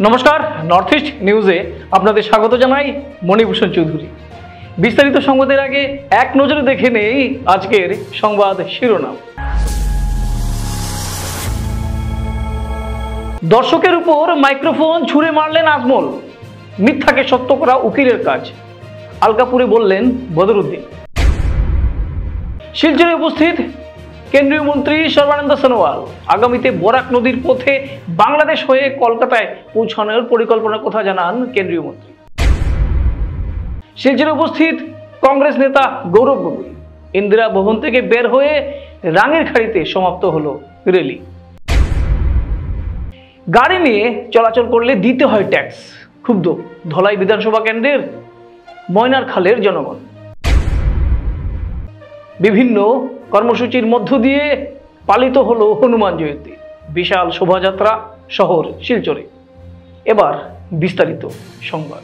নমস্কার, north east নিউজে আপনাদের স্বাগত জানাই। মণিভূষণ চৌধুরী। বিস্তারিত সংবাদের আগে এক নজরে দেখে নেই আজকের সংবাদ শিরোনাম। দর্শকের উপর মাইক্রোফোন ছুঁড়ে মারলেন আজমল, মিথ্যাকে সত্য করা উকিলের কাজ, আলকাপুরে বললেন বদরুদ্দিন। শিলচরে উপস্থিত কেন্দ্রীয় মন্ত্রী সর্বানন্দ সোনোয়াল আগামীতে বরাক নদীর পথে বাংলাদেশ হয়ে কলকাতায় পৌঁছানোর পরিকল্পনার কথা জানান কেন্দ্রীয় মন্ত্রী। শিলচরে উপস্থিত কংগ্রেস নেতা গৌরব গগৈ। ইন্দিরা ভবন থেকে বের হয়ে রাঙের খাড়িতে সমাপ্ত হলো র্যালি। গাড়ি নিয়ে চলাচল করলে দিতে হয় ট্যাক্স, ক্ষুব্ধ ধলাই বিধানসভা কেন্দ্রের ময়নার খালের জনগণ। বিভিন্ন কর্মসূচির মধ্য দিয়ে পালিত হলো হনুমান জয়ন্তী, বিশাল শোভাযাত্রা শহর শিলচরে। এবার বিস্তারিত সংবাদ।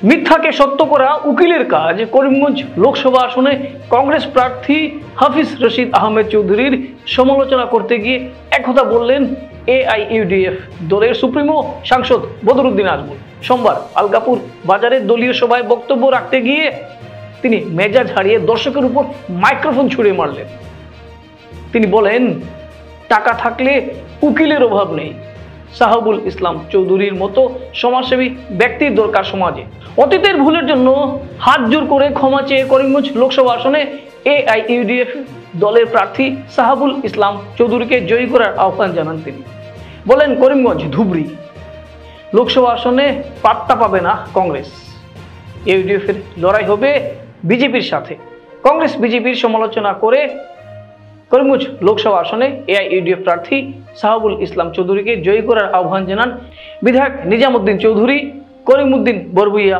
মিথ্যাকে সত্য করা উকিলের কাজ। করিমগঞ্জ লোকসভা আসনে কংগ্রেস প্রার্থী হাফিজ রশিদ আহমেদ চৌধুরীর সমালোচনা করতে গিয়ে একথা বললেন এআইইউডিএফ দলের সুপ্রিমো সাংসদ বদরুদ্দিন আজমল। সোমবার আলকাপুর বাজারের দলীয় সভায় বক্তব্য রাখতে গিয়ে তিনি মেজাজ হারিয়ে দর্শকের উপর মাইক্রোফোন ছুঁড়ে মারলেন। তিনি বলেন, টাকা থাকলে উকিলের অভাব নেই। সাহাবুল ইসলাম চৌধুরীর মতো সমাজসেবী ব্যক্তির দরকার সমাজে। অতীতের ভুলের জন্য হাত জোর করে ক্ষমা চেয়ে করিমগঞ্জ লোকসভা আসনে এআইইউডিএফ দলের প্রার্থী সাহাবুল ইসলাম চৌধুরীকে জয়ী করার আহ্বান জানান তিনি। বলেন, করিমগঞ্জ ধুবড়ী লোকসভা আসনে পাত্তা পাবে না কংগ্রেস। ইউডিএফ এর লড়াই হবে বিজেপির সাথে। কংগ্রেস বিজেপির সমালোচনা করে করিমগঞ্জ লোকসভা আসনে এআইইউডিএফ প্রার্থী সাহাবুল ইসলাম চৌধুরীকে জয়ী করার আহ্বান জানান বিধায়ক নিজামুদ্দিন চৌধুরী, করিমউদ্দিন বরবুইয়া,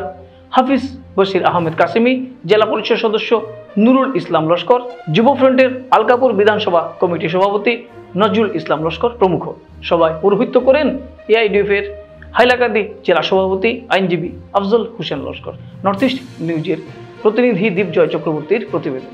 হাফিজ বশির আহমেদ কাসেমি, জেলা পরিষদ সদস্য নুরুল ইসলাম লস্কর, যুব ফ্রন্টের আলকাপুর বিধানসভা কমিটির সভাপতি নজরুল ইসলাম লস্কর প্রমুখ। সভায় পৌরোহিত্য করেন এআইইউডিএফ এর হাইলাকান্দি জেলা সভাপতি আইনজীবী আফজল হোসেন লস্কর। নর্থ ইস্ট নিউজের প্রতিনিধি দীপজয় চক্রবর্তীর প্রতিবেদন।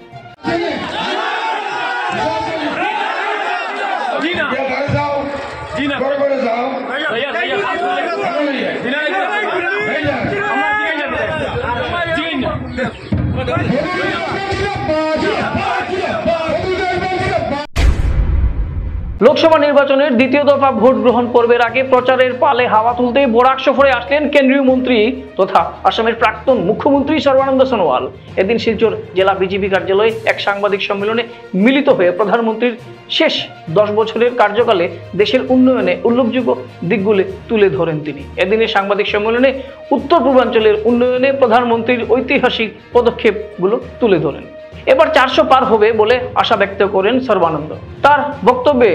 লোকসভা নির্বাচনের দ্বিতীয় দফা ভোট গ্রহণ পর্বের আগে প্রচারের পালে হাওয়া তুলতে বরাক সফরে আসলেন কেন্দ্রীয় মন্ত্রী তথা আসামের প্রাক্তন মুখ্যমন্ত্রী সর্বানন্দ সোনোয়াল। এদিন শিলচর জেলা বিজেপি কার্যালয়ে এক সাংবাদিক সম্মেলনে মিলিত হয়ে প্রধানমন্ত্রীর শেষ 10 বছরের কার্যকালে দেশের উন্নয়নে উল্লেখযোগ্য দিকগুলি তুলে ধরেন তিনি। এদিনের সাংবাদিক সম্মেলনে উত্তর পূর্বাঞ্চলের উন্নয়নে প্রধানমন্ত্রীর ঐতিহাসিক পদক্ষেপগুলো তুলে ধরেন। এবার 400 পার হবে বলে আশা ব্যক্ত করেন সর্বানন্দ। তার বক্তব্যে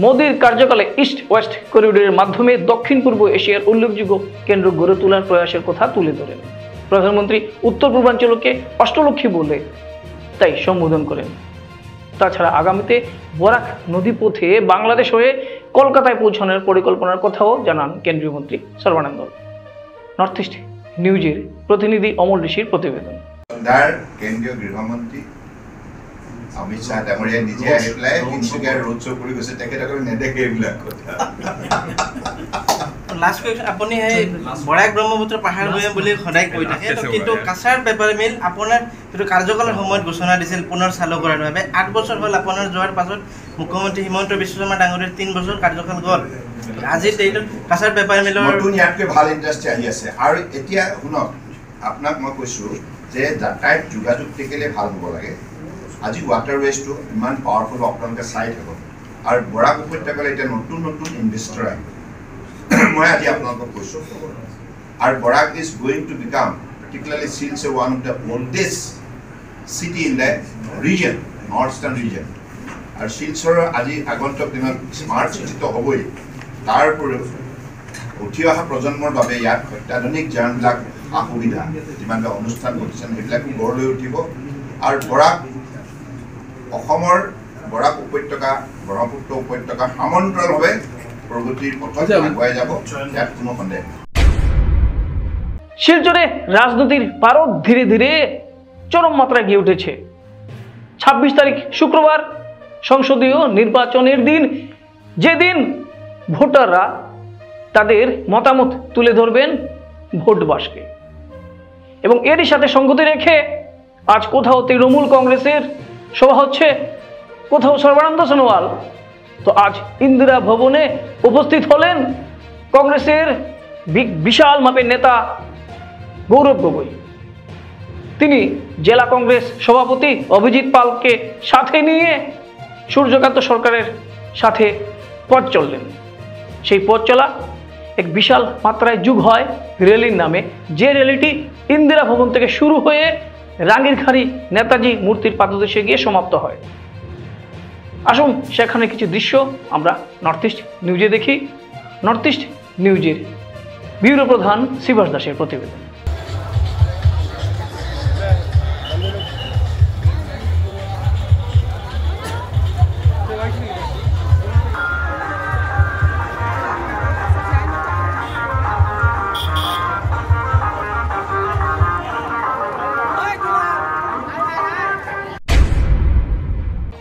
মোদীর কার্যকালে ইস্ট ওয়েস্ট করিডোরের মাধ্যমে দক্ষিণ পূর্ব এশিয়ার উল্লেখযোগ্য কেন্দ্র গড়ে তোলার প্রয়াসের কথা তুলে ধরেন। প্রধানমন্ত্রী উত্তর পূর্বাঞ্চলকে অষ্টলক্ষ্মী বলে তাই সম্বোধন করেন। তাছাড়া আগামীতে বরাক নদী পথে বাংলাদেশ হয়ে কলকাতায় পৌঁছানোর পরিকল্পনার কথাও জানান কেন্দ্রীয় মন্ত্রী সর্বানন্দ। নর্থ ইস্ট নিউজের প্রতিনিধি অমল ঋষির প্রতিবেদন। কেন্দ্রীয় গৃহমন্ত্রী অমিত শাহ ডাঙৰীয়াই নিজে আহি পেলাই তিনিচুকীয়াৰ ৰোড শ্ব' কৰি গৈছে, তেখেতসকলে নেদেখে এইবিলাক কথা। লাষ্ট কুৱেশ্যন, আপুনি সেই বৰাক ব্ৰহ্মপুত্ৰ পাহাৰ বুলি সদায় কৈ থাকে, কিন্তু কাছাৰ পেপাৰ মিল আপোনাৰ যিটো কাৰ্যকালৰ সময়ত ঘোষণা দিছিল পুনৰ চালু কৰাৰ বাবে 8 বছৰ হ'ল আপোনাৰ যোৱাৰ পাছত মুখ্যমন্ত্ৰী হিমন্ত বিশ্ব শৰ্মা ডাঙৰীয়াৰ 3 বছৰ কাৰ্যকাল গ'ল। আজিৰ ডেটত কাছাৰ পেপাৰ মিলৰ নতুন ইয়াতকৈ ভাল ইণ্ডাষ্ট্ৰী আহি আছে। আৰু এতিয়া শুনক, আপোনাক মই কৈছোঁ যে যাতায়াত যোগাযোগ থাকিলে ভাল হ'ব লাগে। আজি ৱাটাৰৱেজটো ইমান পাৱাৰফুল, আপোনালোকে চাই থাকক। আৰু বৰাক উপত্যকালৈ এতিয়া নতুন নতুন ইনভেষ্টৰ আহিব, মই আজি আপোনালোকক কৈছোঁ। আৰু Barak is going to become, particularly Silchar, one of the oldest city in the region, north eastern region. আৰু শিলচৰৰ আজি আগন্তুক দিনত স্মাৰ্ট চিটিটো হ'বই। তাৰ উপৰিও উঠি অহা প্ৰজন্মৰ বাবে ইয়াত অত্যাধুনিক যিমানবিলাক সুবিধা, যিমানবিলাক অনুষ্ঠান প্ৰতিষ্ঠান, সেইবিলাকো গঢ় লৈ উঠিব। আৰু বৰাক অসমৰ বৰাক উপত্যকা, ব্ৰহ্মপুত্ৰ উপত্যকা সমান্তৰালভাৱে প্ৰগতিৰ পথত আগুৱাই যাব, ইয়াত কোনো সন্দেহ নাই। শিলচরে রাজনীতির পারদ ধীরে ধীরে চরম মাত্রায় গিয়ে উঠেছে। 26 তারিখ শুক্রবার সংসদীয় নির্বাচনের দিন, যেদিন ভোটাররা তাদের মতামত তুলে ধরবেন ভোটবাসকে। এবং এরই সাথে সঙ্গতি রেখে আজ কোথাও তৃণমূল কংগ্রেসের সভা হচ্ছে, কোথাও সর্বানন্দ সোনোয়াল, তো আজ ইন্দিরা ভবনে উপস্থিত হলেন কংগ্রেসের বিশাল মাপের নেতা গৌরব গগৈ। তিনি জেলা কংগ্রেস সভাপতি অভিজিৎ পালকে সাথে নিয়ে সূর্যকান্ত সরকারের সাথে পথ চললেন। সেই পথ চলা এক বিশাল মাত্রায় যুগ হয় র্যালির নামে, যে র্যালিটি ইন্দিরা ভবন থেকে শুরু হয়ে রাঙ্গিরখাড়ি নেতাজি মূর্তির পাদদেশে গিয়ে সমাপ্ত হয়। আসুন সেখানে কিছু দৃশ্য আমরা নর্থ ইস্ট নিউজে দেখি। নর্থ ইস্ট নিউজের ব্যুরো প্রধান শিবাস দাসের প্রতিবেদন।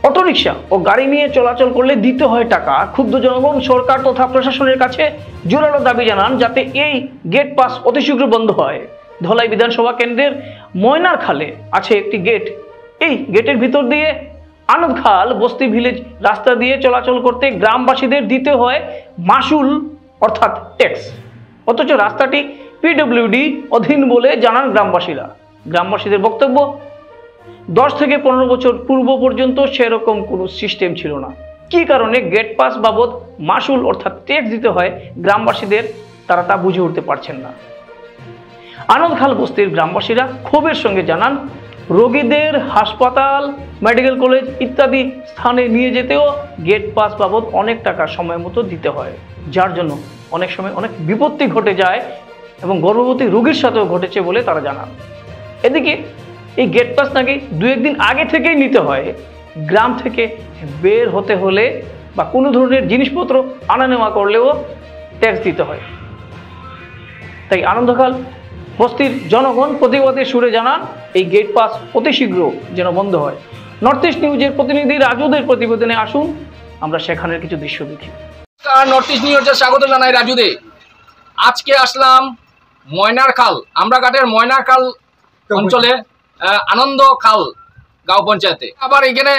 অটোরিকশা ও গাড়ি নিয়ে চলাচল করলে দিতে হয় টাকা। ক্ষুব্ধ জনগণ সরকার তথা প্রশাসনের কাছে জোরালো দাবি জানান যাতে এই গেট পাস অতি শীঘ্র বন্ধ হয়। ধলাই বিধানসভা কেন্দ্রের ময়নার খালে আছে একটি গেট। এই গেটের ভিতর দিয়ে আনন্দখাল বস্তি ভিলেজ রাস্তা দিয়ে চলাচল করতে গ্রামবাসীদের দিতে হয় মাসুল অর্থাৎ ট্যাক্স, অথচ রাস্তাটি পিডব্লিউডি অধীন বলে জানান গ্রামবাসীরা। গ্রামবাসীদের বক্তব্য, 10 থেকে 15 বছর পূর্ব পর্যন্ত সেরকম কোনো সিস্টেম ছিল না। কি কারণে গেট পাস বাবদ মাসুল অর্থাৎ ট্যাক্স দিতে হয় গ্রামবাসীদের, তারা তা বুঝে উঠতে পারছেন না। আনন্দখাল বস্তির গ্রামবাসীরা ক্ষোভের সঙ্গে জানান, রোগীদের হাসপাতাল, মেডিকেল কলেজ ইত্যাদি স্থানে নিয়ে যেতেও গেট পাস বাবদ অনেক টাকা সময় মতো দিতে হয়, যার জন্য অনেক সময় অনেক বিপত্তি ঘটে যায় এবং গর্ভবতী রোগীর সাথেও ঘটেছে বলে তারা জানান। এদিকে এই গেট পাস নাকি 2-1 দিন আগে থেকেই নিতে হয়। গ্রাম থেকে বের হতে হলে বা কোনো ধরনের জিনিসপত্র আনা নেওয়া করলেও ট্যাক্স দিতে হয়। তাই আনন্দখাল বস্তির জনগণ প্রতিবাদের সুরে জানান এই গেট পাস অতি শীঘ্র যেন বন্ধ হয়। নর্থ ইস্ট নিউজের প্রতিনিধি রাজুদের প্রতিবেদনে আসুন আমরা সেখানের কিছু দৃশ্য দেখি। নর্থ ইস্ট নিউজে স্বাগত জানাই রাজুদে। আজকে আসলাম ময়নারখাল, আমরাঘাটের ময়নারখাল অঞ্চলে আনন্দখাল গাঁও পঞ্চায়েতে। আবার এখানে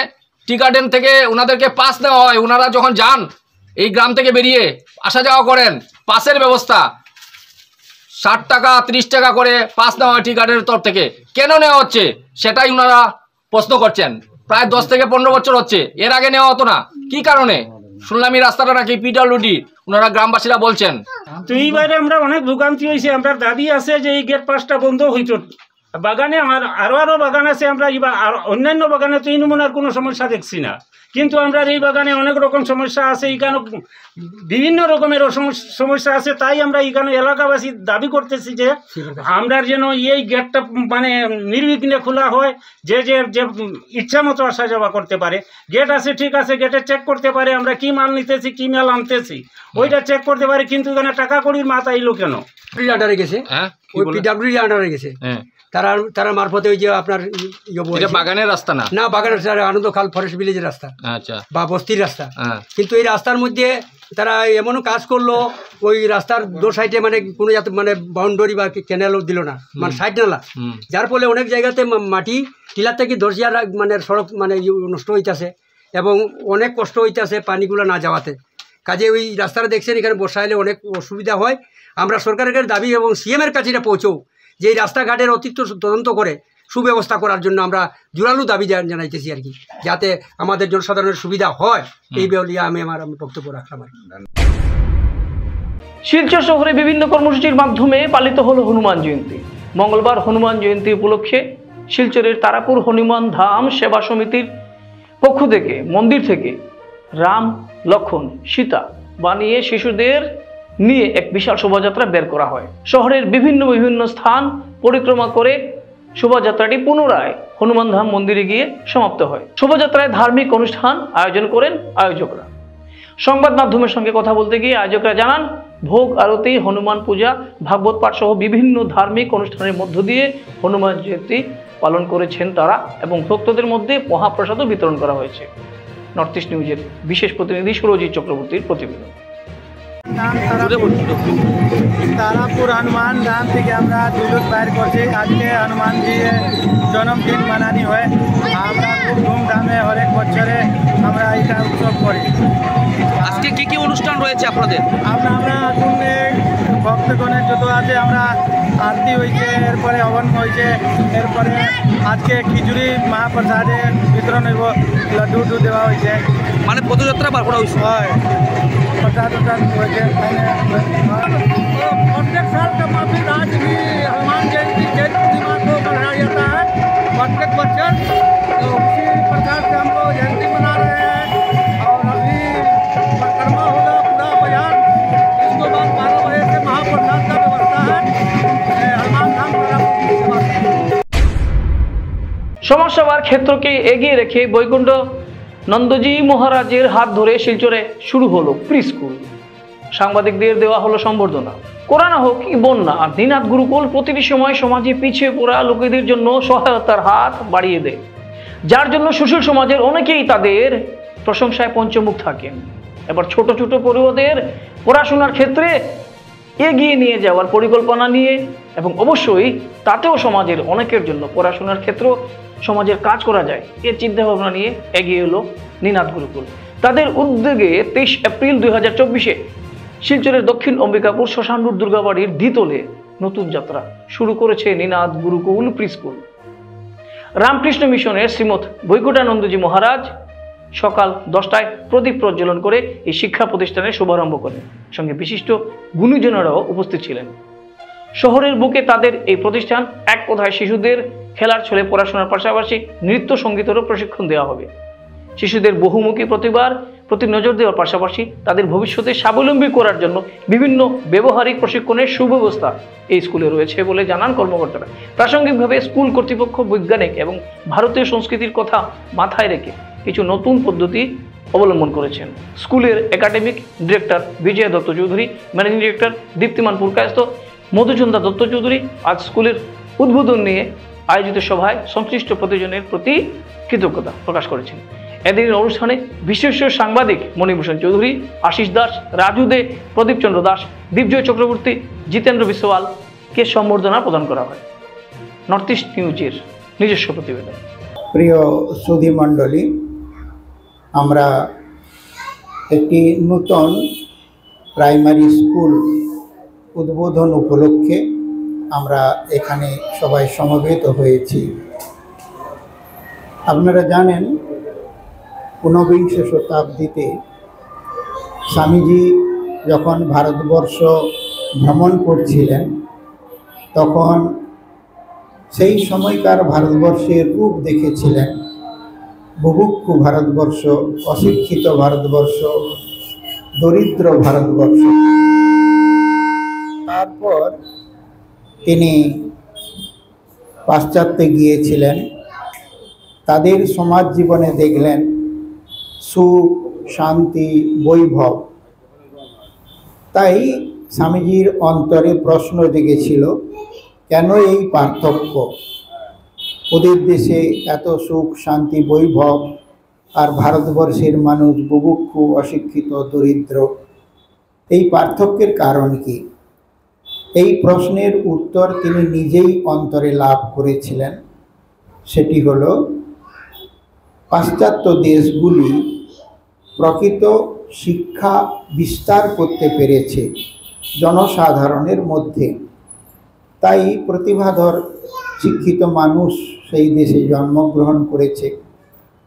টি গার্ডেন থেকে ওনাদেরকে পাস দেওয়া হয়। ওনারা যখন যান এই গ্রাম থেকে বেরিয়ে আসা যাওয়া করেন, পাসের ব্যবস্থা 60 টাকা 30 টাকা করে পাস নেওয়া হয় টি গার্ডেনের তরফ থেকে। কেন নেওয়া হচ্ছে সেটাই ওনারা প্রশ্ন করছেন। প্রায় 10 থেকে 15 বছর হচ্ছে, এর আগে নেওয়া হতো না। কি কারণে? শুনলাম এই রাস্তাটা নাকি পিডব্লিউডি, ওনারা গ্রামবাসীরা বলছেন। তো এইবারে আমরা অনেক ভোগান্তি হয়েছে। আমরা দাবি আছে যে এই গেট পাসটা বন্ধ হইত। বাগানে আমার আরো বাগান আছে, আমরা অন্যান্য বাগানে তো এই নমুনার কোনো সমস্যা দেখছি না, কিন্তু আমরা এই বাগানে অনেক রকম সমস্যা আছে। এইখানে বিভিন্ন রকমের সমস্যা আছে। তাই আমরা এইখানে এলাকাবাসী দাবি করতেছি যে আমরা যেন এই গেটটা মানে নির্বিঘ্নে খোলা হয়, যে যে যে ইচ্ছা মতো আসা যাওয়া করতে পারে। গেট আছে ঠিক আছে, গেটে চেক করতে পারে আমরা কি মাল নিতেছি কি মাল আনতেছি, ওইটা চেক করতে পারে। কিন্তু এখানে টাকা কড়ির মাথা এলো কেন? আন্ডারে গেছে, ওই পিডব্লিউডি আন্ডারে গেছে। তারা মারফতে ওই যে আপনার বাগানের রাস্তা না বাগানের আনন্দখাল ফরেস্ট ভিলেজের রাস্তা, আচ্ছা, বা বস্তির রাস্তা। কিন্তু এই রাস্তার মধ্যে তারা এমনও কাজ করলো, ওই রাস্তার দু সাইডে মানে কোনো মানে বাউন্ডারি বা ক্যানেলও দিল না, মানে সাইড নালা, যার ফলে অনেক জায়গাতে মাটি টিলার থেকে ধরছিয়ার মানে সড়ক মানে নষ্ট হইতেছে এবং অনেক কষ্ট হইতেছে পানিগুলো না যাওয়াতে। কাজে ওই রাস্তাটা দেখছেন এখানে বর্ষা এলে অনেক অসুবিধা হয়। আমরা সরকারের দাবি এবং সিএমের কাছে এটা পৌঁছও যে এই রাস্তাঘাটের অতিরিক্ত তদন্ত করে সুব্যবস্থা করার জন্য আমরা জোরালো দাবি জানাইতেছি আর কি, যাতে আমাদের জনসাধারণের সুবিধা হয়। এই বলিয়া আমি আমার বক্তব্য রাখলাম আর কি। শিলচর শহরে বিভিন্ন কর্মসূচির মাধ্যমে পালিত হলো হনুমান জয়ন্তী। মঙ্গলবার হনুমান জয়ন্তী উপলক্ষে শিলচরের তারাপুর হনুমান ধাম সেবা সমিতির পক্ষ থেকে মন্দির থেকে রাম লক্ষণ সীতা বানিয়ে শিশুদের নিয়ে এক বিশাল শোভাযাত্রা বের করা হয়। শহরের বিভিন্ন স্থান পরিক্রমা করে শোভাযাত্রাটি পুনরায় হনুমান ধাম মন্দিরে গিয়ে সমাপ্ত হয়। শোভাযাত্রায় ধার্মিক অনুষ্ঠান আয়োজন করেন আয়োজকরা। সংবাদ মাধ্যমের সঙ্গে কথা বলতে গিয়ে আয়োজকরা জানান, ভোগ আরতি, হনুমান পূজা, ভাগবত পাঠ সহ বিভিন্ন ধার্মিক অনুষ্ঠানের মধ্য দিয়ে হনুমান জয়ন্তী পালন করেছেন তারা এবং ভক্তদের মধ্যে মহাপ্রসাদও বিতরণ করা হয়েছে। নর্থ ইস্ট নিউজের বিশেষ প্রতিনিধি সুরজিৎ চক্রবর্তীর প্রতিবেদন। নাম তারাপুর হনুমান ধাম থেকে আমরা জুলুস বাইর করছি। আজকে হনুমানজি জন্মদিন মানানি হয়। আমরা খুব ধুমধামে হরেক বছরে আমরা এটা উৎসব করি। আজকে কি কি অনুষ্ঠান রয়েছে আপনাদের? আমরা ভক্তগণের যত আছে আমরা আরতি হয়েছে, এরপরে হবন হয়েছে, এরপরে আজকে খিচুড়ি মহাপ্রসাদের বিতরণ হইব, লড্ডু দেওয়া হয়েছে। মানে পদযাত্রা বার করা হয়েছে? হয়, प्रसाद हनुमान जयंती दिमाग को मनाया जाता है प्रत्येक बच्चों, तो उसी प्रकार से हम लोग जयंती मना रहे हैं। और अभी परिक्रमा होगा पूरा बाजार, इसके बाद 12 बजे से महाप्रसाद का व्यवस्था है हनुमान धाम सेवा। সমাজসেবার ক্ষেত্রকে এগিয়ে রেখে বৈকুণ্ঠ নন্দজি মহারাজের হাত ধরে শিলচরে শুরু হলো প্রি স্কুল। সাংবাদিকদের দেওয়া হলো সম্বর্ধনা। করোনা হোক কি বন্যা, দিনাথ গুরুকুল প্রতিটি সময় সমাজে পিছিয়ে পড়া লোকেদের জন্য সহায়তার হাত বাড়িয়ে দেয়, যার জন্য সুশীল সমাজের অনেকেই তাদের প্রশংসায় পঞ্চমুখ থাকেন। এবার ছোট ছোট পরিবারদের পড়াশোনার ক্ষেত্রে এগিয়ে নিয়ে যাওয়ার পরিকল্পনা নিয়ে এবং অবশ্যই তাতেও সমাজের অনেকের জন্য পড়াশোনার ক্ষেত্র সমাজের কাজ করা যায় এর চিন্তাভাবনা নিয়ে এগিয়ে এলো নিনাদ গুরুকুল। তাদের উদ্যোগে 23 এপ্রিল 2024-এ শিলচরের দক্ষিণ অম্বিকাপুর শ্মশানুর দুর্গাবাড়ির দ্বিতলে নতুন যাত্রা শুরু করেছে নিনাদ গুরুকুল প্রি স্কুল। রামকৃষ্ণ মিশনের শ্রীমৎ বৈকুণ্ঠানন্দজি মহারাজ সকাল 10টায় প্রদীপ প্রজ্বলন করে এই শিক্ষা প্রতিষ্ঠানের শুভারম্ভ করেন। সঙ্গে বিশিষ্ট গুণীজনেরাও উপস্থিত ছিলেন। শহরের বুকে তাদের এই প্রতিষ্ঠান এক কথায় শিশুদের খেলার ছলে পড়াশোনার পাশাপাশি নৃত্য সঙ্গীতেরও প্রশিক্ষণ দেওয়া হবে। শিশুদের বহুমুখী প্রতিভার প্রতি নজর দেওয়ার পাশাপাশি তাদের ভবিষ্যতে স্বাবলম্বী করার জন্য বিভিন্ন ব্যবহারিক প্রশিক্ষণের সুব্যবস্থা এই স্কুলে রয়েছে বলে জানান কর্মকর্তারা। প্রাসঙ্গিকভাবে স্কুল কর্তৃপক্ষ বৈজ্ঞানিক এবং ভারতীয় সংস্কৃতির কথা মাথায় রেখে কিছু নতুন পদ্ধতি অবলম্বন করেছেন। স্কুলের একাডেমিক ডিরেক্টর বিজয় দত্ত চৌধুরী, ম্যানেজিং ডিরেক্টর দীপ্তিমান পুরকায়স্থ, মধুচন্দা দত্ত চৌধুরী আজ স্কুলের উদ্বোধন নিয়ে আয়োজিত সভায় সংশ্লিষ্ট প্রতিজনের প্রতি কৃতজ্ঞতা প্রকাশ করেছেন। এদিনের অনুষ্ঠানে বিশেষ সাংবাদিক মণিভূষণ চৌধুরী, আশিস দাস, রাজু দে, প্রদীপ চন্দ্র দাস, দীপজয় চক্রবর্তী, জিতেন্দ্র বিশ্বওয়ালকে সম্বর্ধনা প্রদান করা হয়। নর্থ ইস্ট নিউজের নিজস্ব প্রতিবেদন। প্রিয় সুধী মণ্ডলী, আমরা একটি নূতন প্রাইমারি স্কুল উদ্বোধন উপলক্ষে আমরা এখানে সবাই সমবেত হয়েছি। আপনারা জানেন 19বিংশ শতাব্দীতে স্বামীজি যখন ভারতবর্ষ ভ্রমণ করছিলেন তখন সেই সময়কার ভারতবর্ষের রূপ দেখেছিলেন। বুভুক্ষু ভারতবর্ষ, অশিক্ষিত ভারতবর্ষ, দরিদ্র ভারতবর্ষ। তারপর তিনি পাশ্চাত্যে গিয়েছিলেন, তাদের সমাজ জীবনে দেখলেন সুখ, শান্তি, বৈভব। তাই স্বামীজির অন্তরে প্রশ্ন জেগেছিল, কেন এই পার্থক্য? ওদের দেশে এত সুখ, শান্তি, বৈভব, আর ভারতবর্ষের মানুষ বুভুক্ষু, অশিক্ষিত, দরিদ্র। এই পার্থক্যের কারণ কি? এই প্রশ্নের উত্তর তিনি নিজেই অন্তরে লাভ করেছিলেন। সেটি হলো, পাশ্চাত্য দেশগুলি প্রকৃত শিক্ষা বিস্তার করতে পেরেছে জনসাধারণের মধ্যে, তাই প্রতিভাধর শিক্ষিত মানুষ সেই দেশে জন্মগ্রহণ করেছে,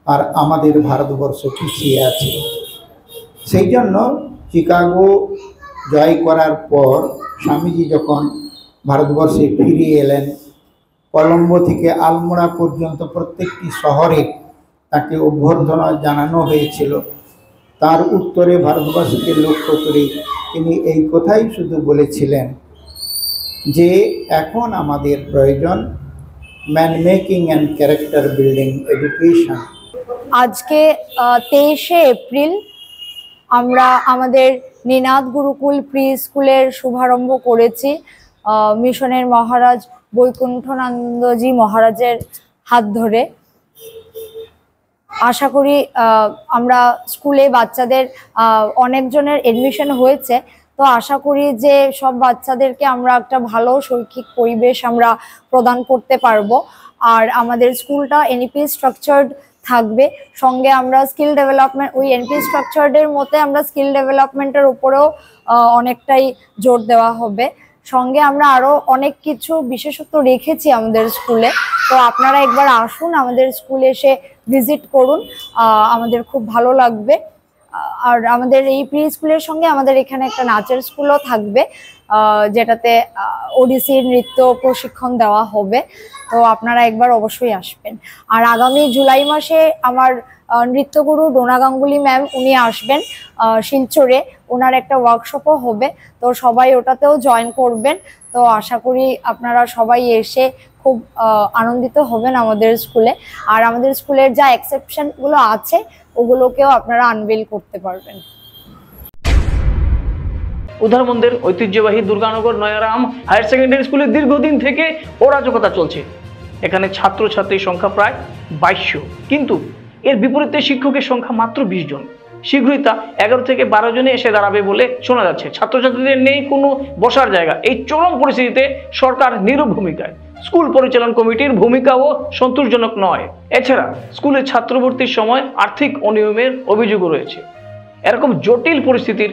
আর আমাদের ভারতবর্ষ পিছিয়ে আছে। সেই জন্য চিকাগো জয় করার পর স্বামীজি যখন ভারতবর্ষে ফিরে এলেন, কলম্বো থেকে আলমোড়া পর্যন্ত প্রত্যেকটি শহরে তাকে অভ্যর্থনা জানানো হয়েছিল। তার উত্তরে ভারতবর্ষকে লক্ষ্য করে তিনি এই কথাই শুধু বলেছিলেন যে এখন আমাদের প্রয়োজন man making and character building education. আজকে 23শে এপ্রিল আমরা আমাদের নিনাদ গুরুকুল প্রি স্কুলের শুভারম্ভ করেছি মিশনের মহারাজ বৈকুণ্ঠানন্দজি মহারাজের হাত ধরে। আশা করি আমরা স্কুলে বাচ্চাদের অনেকজনের এডমিশন হয়েছে, তো আশা করি যে সব বাচ্চাদেরকে আমরা একটা ভালো শৈক্ষিক পরিবেশ আমরা প্রদান করতে পারবো। আর আমাদের স্কুলটা এনইপি স্ট্রাকচার্ড থাকবে, সঙ্গে আমরা স্কিল ডেভেলপমেন্ট, ওই এনইপি স্ট্রাকচার্ডের মতে আমরা স্কিল ডেভেলপমেন্টের উপরেও অনেকটাই জোর দেওয়া হবে। সঙ্গে আমরা আরো অনেক কিছু বিশেষত্ব রেখেছি আমাদের স্কুলে, তো আপনারা একবার আসুন আমাদের স্কুলে এসে ভিজিট করুন, আমাদের খুব ভালো লাগবে। আর আমাদের এই প্রি স্কুলের সঙ্গে আমাদের এখানে একটা নাচের স্কুলও থাকবে, যেটাতে ওডিসি নৃত্য প্রশিক্ষণ দেওয়া হবে, তো আপনারা একবার অবশ্যই আসবেন। আর আগামী জুলাই মাসে আমার নৃত্যগুরু ডোনা গাঙ্গুলি ম্যাম উনি আসবেন শিলচরে, ওনার একটা ওয়ার্কশপও হবে, তো সবাই ওটাতেও জয়েন করবেন। তো আশা করি আপনারা সবাই এসে খুব আনন্দিত হবেন আমাদের স্কুলে। আর আমাদের স্কুলের যা এক্সেপশনগুলো আছে ওগুলোকেও আপনারা আনভেল করতে পারবেন। উধারবন্দের ঐতিহ্যবাহী দুর্গানগর নয়ারাম হায়ার সেকেন্ডারি স্কুলে দীর্ঘদিন থেকে অরাজকতা চলছে। এখানে ছাত্রছাত্রীর সংখ্যা প্রায় 2200, কিন্তু এর বিপরীতে শিক্ষকের সংখ্যা মাত্র 20 জন। শীঘ্রই তা 11 থেকে 12 জনে এসে দাঁড়াবে বলে শোনা যাচ্ছে। ছাত্রছাত্রীদের নেই কোনো বসার জায়গা। এই চরম পরিস্থিতিতে সরকার নীরব ভূমিকায়। স্কুল পরিচালন কমিটির ভূমিকাও সন্তোষজনক নয়। এছাড়া স্কুলে ছাত্র ভর্তির সময় আর্থিক অনিয়মের অভিযোগও রয়েছে। এরকম জটিল পরিস্থিতির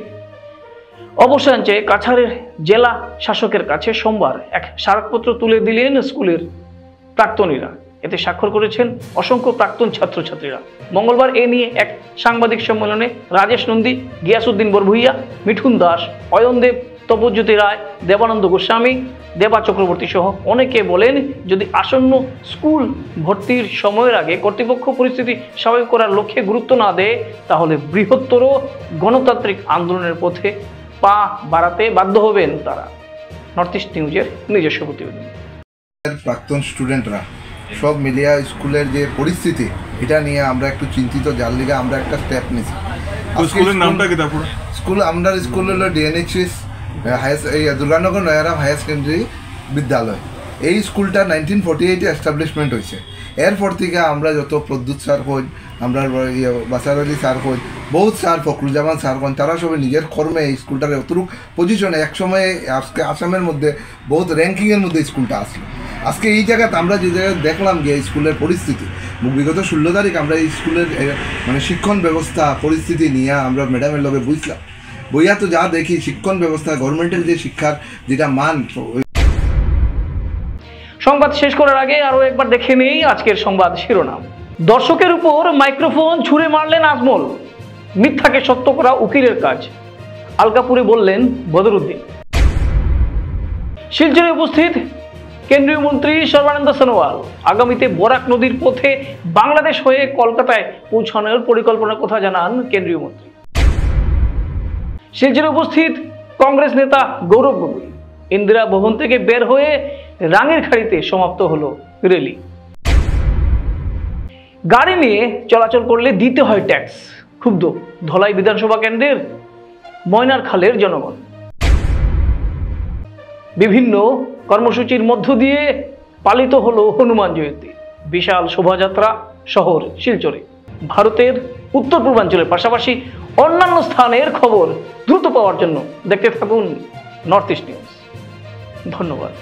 অবসান চেয়ে কাছাড়ের জেলা শাসকের কাছে সোমবার এক স্মারকপত্র তুলে দিলেন স্কুলের প্রাক্তনীরা। এতে স্বাক্ষর করেছেন অসংখ্য প্রাক্তন ছাত্রছাত্রীরা। মঙ্গলবার এ নিয়ে এক সাংবাদিক সম্মেলনে রাজেশ নন্দী, গিয়াসউদ্দিন বরভুইয়া, মিঠুন দাস, অয়নদেব, তপজ্যোতি রায়, দেবানন্দ গোস্বামী, দেবা চক্রবর্তী সহ অনেকে বলেন, যদি আসন্ন স্কুল ভর্তির সময়ের আগে কর্তৃপক্ষ পরিস্থিতি স্বাভাবিক করার লক্ষ্যে গুরুত্ব না দেয়, তাহলে বৃহত্তর গণতান্ত্রিক আন্দোলনের পথে পা বাড়াতে বাধ্য হবেন তারা। নর্থ ইস্ট নিউজের নিজস্ব প্রতিবেদন। প্রাক্তন স্টুডেন্টরা সব মিলিয়া স্কুলের যে পরিস্থিতি এটা নিয়ে আমরা একটু চিন্তিত, যার লিগে আমরা একটা স্টেপ নিয়েছি। স্কুলের নামটা কি? স্কুল আমাদের স্কুল হলো ডিএনএইচএস দুর্গানগর নয়ারাম হায়ার সেকেন্ডারি বিদ্যালয়। এই স্কুলটা 1948 এস্টাবলিশমেন্ট হয়েছে। এরপর থেকে আমরা যত প্রদ্যুৎ স্যার হই, আমরা বাসার আলী স্যার হই, বহুত স্যার, ফখরুজ্জামান স্যার হন, তারা সবাই নিজের কর্মে এই স্কুলটার অতটুক পজিশনে একসময় আজকে আসামের মধ্যে বহুত র্যাঙ্কিংয়ের মধ্যে স্কুলটা আসলো। আজকে এই জায়গাতে আমরা যে জায়গায় দেখলাম যে স্কুলের পরিস্থিতি, বিগত 16 তারিখ আমরা এই স্কুলের মানে শিক্ষণ ব্যবস্থা পরিস্থিতি নিয়ে আমরা ম্যাডামের লগে বুঝলাম। বইয়া তো যা দেখি শিক্ষণ ব্যবস্থা গভর্নমেন্টের যে শিক্ষার যেটা মান। সংবাদ শেষ করার আগে আরো একবার দেখে নেই আজকের সংবাদ শিরোনাম। দর্শকের উপর মাইক্রোফোন ছুঁড়ে মারলেন আজমল, মিথ্যাকে সত্য করা উকিলের কাজ, আলকাপুরে বললেন বদরুদ্দিন। শিলচরে উপস্থিত কেন্দ্রীয় মন্ত্রী সর্বানন্দ সোনোয়াল আগামীতে বরাক নদীর পথে বাংলাদেশ হয়ে কলকাতায় পৌঁছানোর পরিকল্পনার কথা জানান কেন্দ্রীয় মন্ত্রী। শিলচরে উপস্থিত কংগ্রেস নেতা গৌরব গগৈ। ইন্দিরা ভবন থেকে বের হয়ে রাঙের খাড়িতে সমাপ্ত হলো র্যালি। গাড়ি নিয়ে চলাচল করলে দিতে হয় ট্যাক্স, ক্ষুব্ধ ধলাই বিধানসভা কেন্দ্রের ময়নার খালের জনগণ। বিভিন্ন কর্মসূচির মধ্য দিয়ে পালিত হলো হনুমান জয়ন্তী। বিশাল শোভাযাত্রা শহর শিলচরে। ভারতের উত্তর পূর্বাঞ্চলের পাশাপাশি অন্যান্য স্থানের খবর দ্রুত পাওয়ার জন্য দেখতে থাকুন নর্থ ইস্ট নিউজ। ধন্যবাদ।